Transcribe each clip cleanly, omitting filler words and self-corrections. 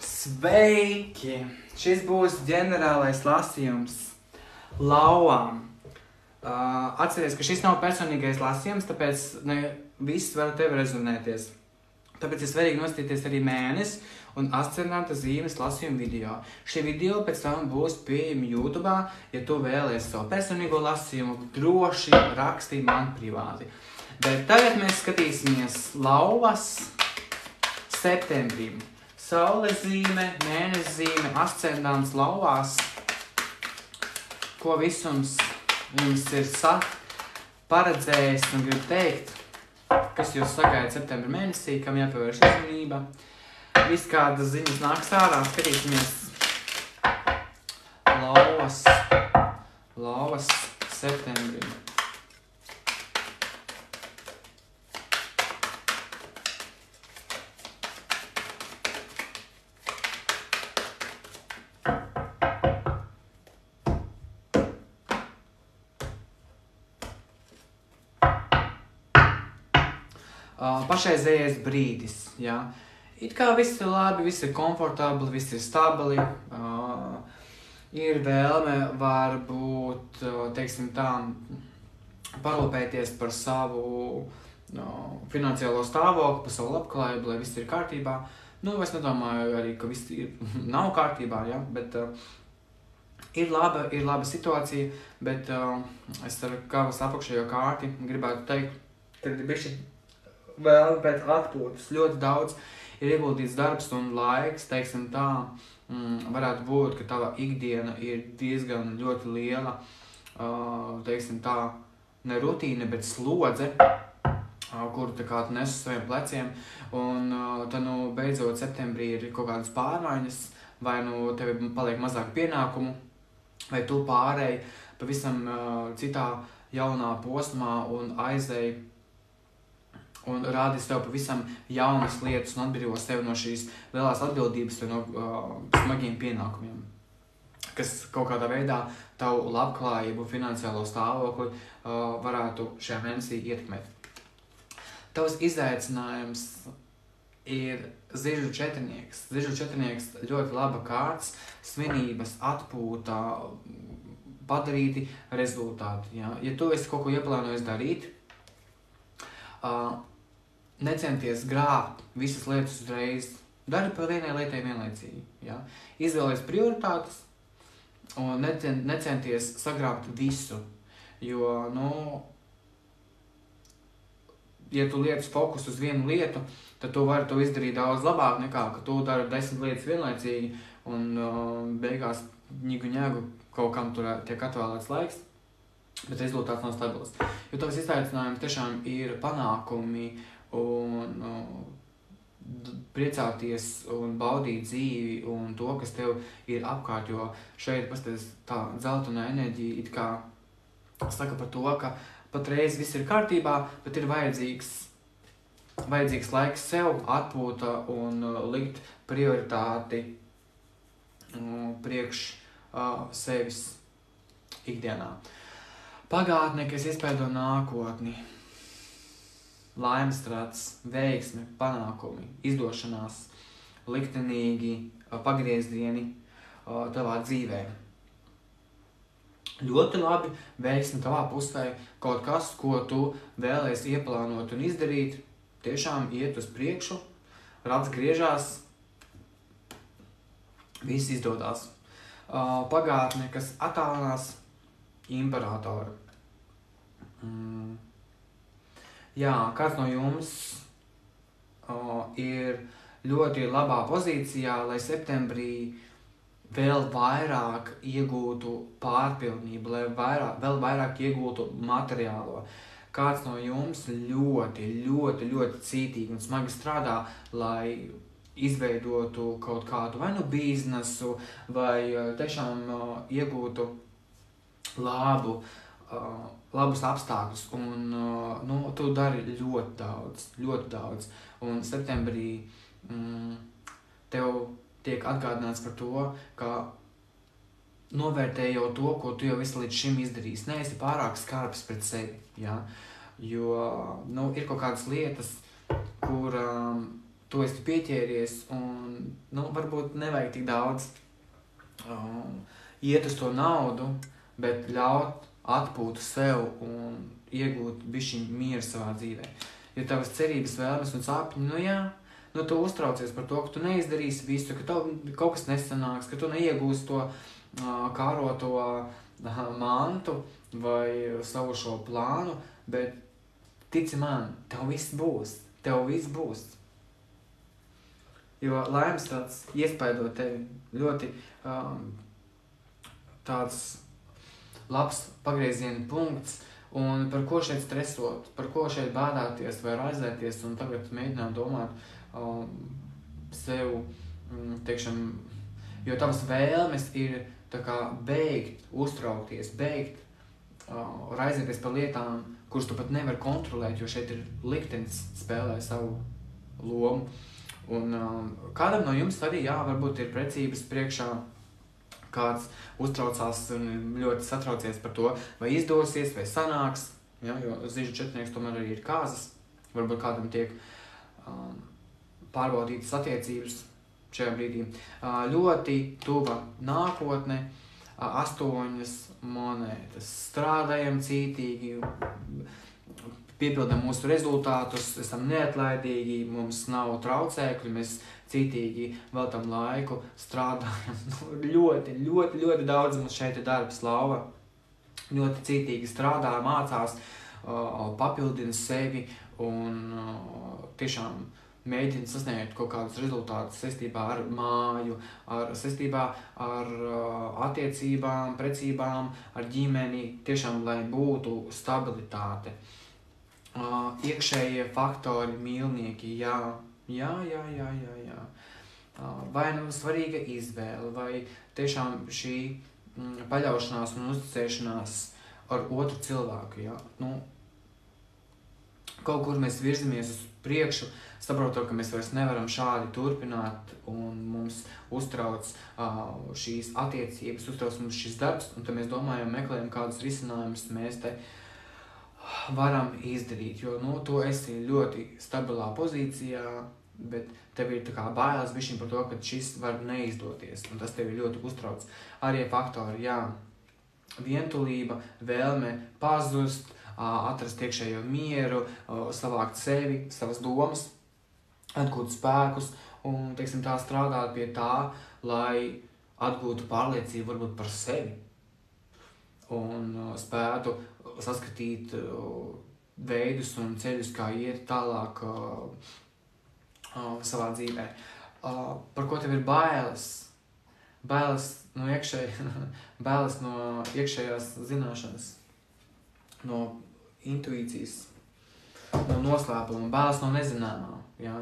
Sveiki! Šis būs ģenerālais lasījums lauvām. Atceries, ka šis nav personīgais lasījums, tāpēc ne viss var tevi rezonēties. Tāpēc ir svarīgi nostīties arī mēnesi un ascendanta zīmes lasījumu video. Šie video pēc tam būs pieejami YouTube. Ja tu vēlies savu personīgo lasījumu, droši rakstī man privāti. Bet tagad mēs skatīsimies lauvas septembrī. Saules zīme, mēnesis zīme, ascendants lauvās. Ko visums jums ir paredzējis un grib teikt, kas jūs sagaida septembra mēnesī, kam jāpievērš uzmanība. Viss kādas ziņas nāks ārā, skatīsimies lauvas septembrī. Pašreizējais brīdis, jā. It kā viss ir labi, viss ir komfortabli, viss ir stabili. Ir vēlme varbūt, teiksim tā, parūpēties par savu finansiālo stāvokli, par savu labklājību, lai viss ir kārtībā. Es nedomāju arī, ka viss nav kārtībā, jā, bet ir laba situācija, bet es ar kavas apakšējo kārti gribētu teikt, ka ir bišķi vēl pēc atpūtas. Ļoti daudz ir ieguldīts darbs un laiks, teiksim tā, varētu būt, ka tava ikdiena ir diezgan ļoti liela, teiksim tā, ne rutīna, bet slodze, kuru tā kā tu nes uz saviem pleciem, un tad, beidzot septembrī ir kaut kādas pārmaiņas, vai tev paliek mazāk pienākumu, vai tu pārēji pavisam citā jaunā posmā un aizēji un rādīs tev pavisam jaunas lietas un atbrīvos tevi no šīs lielās atbildības un no smagiem pienākumiem, kas kaut kādā veidā tavu labklājību, finansiālo stāvokli varētu šajā mēnesī ietekmēt. Tavs izaicinājums ir zižu četrnieks. Zižu četrnieks ļoti laba kārts, svinības, atpūta, padarīti rezultāti. Ja? Ja tu esi kaut ko ieplānojis darīt, necenties grābt visas lietas uzreiz, dari par vienai lietai vienlaicīgi. Ja? Izvēlies prioritātes un necenties sagrābt visu, jo, ja tu lietas fokus uz vienu lietu, tad tu vari to izdarīt daudz labāk nekā, ka tu dari 10 lietas vienlaicīgi un beigās ņigu kaut kam tur tiek atvēlēts laiks, bet rezultāts nav stabils. Jo tavs izaicinājums tiešām ir panākumi un priecāties un baudīt dzīvi un to, kas tev ir apkārt, jo šeit pastāties tā dzeltenā enerģija it kā saka par to, ka patreiz viss ir kārtībā, bet ir vajadzīgs laiks sev, atpūta un likt prioritāti priekš sevis ikdienā. Pagātne, kas iespēdo nākotni, laimestrāts, veiksme, panākumi, izdošanās, liktenīgi pagriezieni tavā dzīvē. Ļoti labi, veiksme tavā pusē, kaut kas, ko tu vēlies ieplānot un izdarīt, tiešām iet uz priekšu, rats griežās, viss izdodās. Pagātne, kas attālinās, imperatora. Jā, kāds no jums ir ļoti labā pozīcijā, lai septembrī vēl vairāk iegūtu pārpilnību, lai vēl vairāk iegūtu materiālo. Kāds no jums ļoti, ļoti, ļoti cītīgi un smagi strādā, lai izveidotu kaut kādu vai biznesu, vai tiešām iegūtu labus apstākļus, un tu dari ļoti daudz, un septembrī tev tiek atgādināts par to, ka novērtē jau to, ko tu jau esi līdz šim izdarījis. Neesi pārāk skarbs pret sevi, ja? Jo ir kaut kādas lietas, kur tu esi pieķēries un, varbūt nevajag tik daudz iet uz to naudu, bet ļaut atpūtu sev un iegūt bišķiņ mieru savā dzīvē. Jo tavas cerības, vēlmes un sapņi, tu uztraucies par to, ka tu neizdarīsi visu, ka tev kaut kas nesanāks, ka tu neiegūsi to kāroto mantu vai savu šo plānu, bet tici man, tev viss būs. Jo laimes tāds iespaido tevi ļoti tāds labs pagrieziena punkts, un par ko šeit stresot, par ko šeit bādāties vai raizēties, un tagad mēģināt domāt sev, teikšam, jo tavas vēlmes ir tā kā beigt uztraukties, beigt raizēties par lietām, kuras tu pat nevar kontrolēt, jo šeit ir liktenis spēlē savu lomu. Un kādam no jums arī, varbūt ir precības priekšā, kāds uztraucās un ļoti satraucies par to, vai izdosies, vai sanāks, jo zižu četrnieks tomēr arī ir kāzas, varbūt kādam tiek pārbaudītas attiecības šajā brīdī. Ļoti tuva nākotne, 8 monētas, strādājam cītīgi, piepildam mūsu rezultātus, esam neatlaidīgi, mums nav traucēkļi, mēs cītīgi veltam laiku, strādājam. Ļoti, ļoti, ļoti daudz mums šeit ir darba slava. Ļoti cītīgi strādā, mācās, papildina sevi un tiešām mēģina sasniegt kaut kādus rezultātus saistībā ar māju, saistībā ar attiecībām, precībām, ar ģimeni, tiešām, lai būtu stabilitāte. Iekšējie faktori, mīlnieki, jā. Vai svarīga izvēle, vai tiešām šī paļaušanās un uzticēšanās ar otru cilvēku, kaut kur mēs virzamies uz priekšu, saprotot, ka mēs vairs nevaram šādi turpināt, un mums uztrauc šīs attiecības, uztrauc mums šis darbs, un tad mēs domājam, meklējam kādus risinājumus, mēs te varam izdarīt, jo tu esi ļoti stabilā pozīcijā, bet tev ir tā kā bailes bišķiņ par to, ka šis var neizdoties, un tas tevi ļoti uztrauc. Arī faktori, vientulība, vēlme pazust, atrast iekšējo mieru, savākt sevi, savas domas, atgūt spēkus un, tā strādāt pie tā, lai atgūtu pārliecību varbūt par sevi un spētu saskatīt veidus un ceļus, kā iet tālāk savā dzīvē. Par ko tev ir bailes? Bailes no iekšējās zināšanas, no intuīcijas, no noslēpuma, bailes no nezināmā.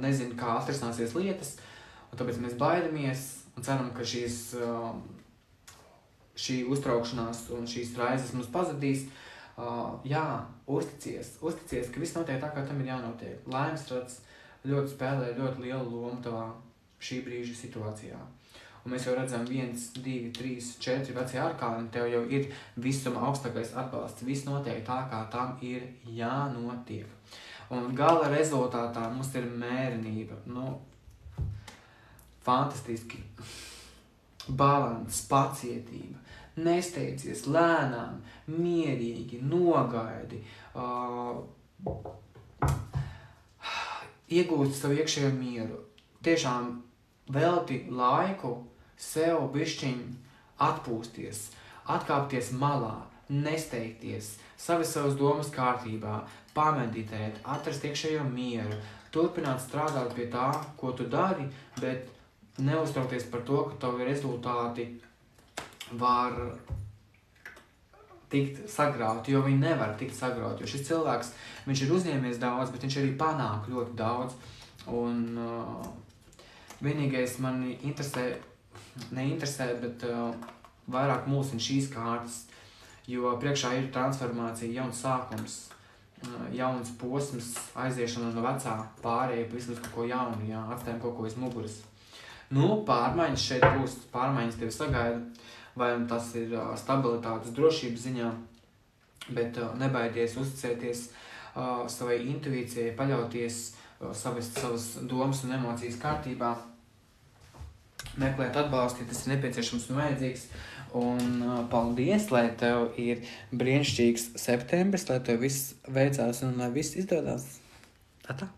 Nezinu, kā atrisināsies lietas, un tāpēc mēs baidamies un ceram, ka šī uztraukšanās un šīs raizes mums pazudīs. Uzticies, ka viss notiek tā, kā tam ir jānotiek. Laimes rats ļoti spēlē ļoti lielu lomu tavā šī brīža situācijā. Un mēs jau redzam 1, 2, 3, 4 vecie arkāni, tev jau ir visuma augstākais atbalsts. Viss notiek tā, kā tam ir jānotiek. Un gala rezultātā mums ir mērenība. Fantastiski. Balans, pacietība. Nesteidzies, lēnām, mierīgi, nogaidi, iegūst savu iekšējo mieru. Tiešām velti laiku sev bišķiņ atpūsties, atkāpties malā, nesteigties, savas domas kārtībā, pameditēt, atrast iekšējo mieru, turpināt strādāt pie tā, ko tu dari, bet neuztraukties par to, ka tavi rezultāti var tikt sagrauti, jo viņi nevar tikt sagrauti, jo šis cilvēks, viņš ir uzņēmies daudz, bet viņš arī panāk ļoti daudz, un vienīgais mani neinteresē, bet vairāk mulsina šīs kārtas, jo priekšā ir transformācija, jauns sākums, jauns posms, aiziešana no vecā, pārēja vismaz kaut ko jaunu, atstājam kaut ko aiz muguras. Pārmaiņas šeit būs, pārmaiņas tevi sagaida, vai tas ir stabilitātes drošības ziņā, bet nebaidies uzticēties savai intuīcijai, paļauties savas domas un emocijas kārtībā. Meklēt atbalstu, ja tas ir nepieciešams un vajadzīgs. Un paldies, lai tev ir brīnišķīgs septembris, lai tev viss veicās un lai viss izdodās. Atā!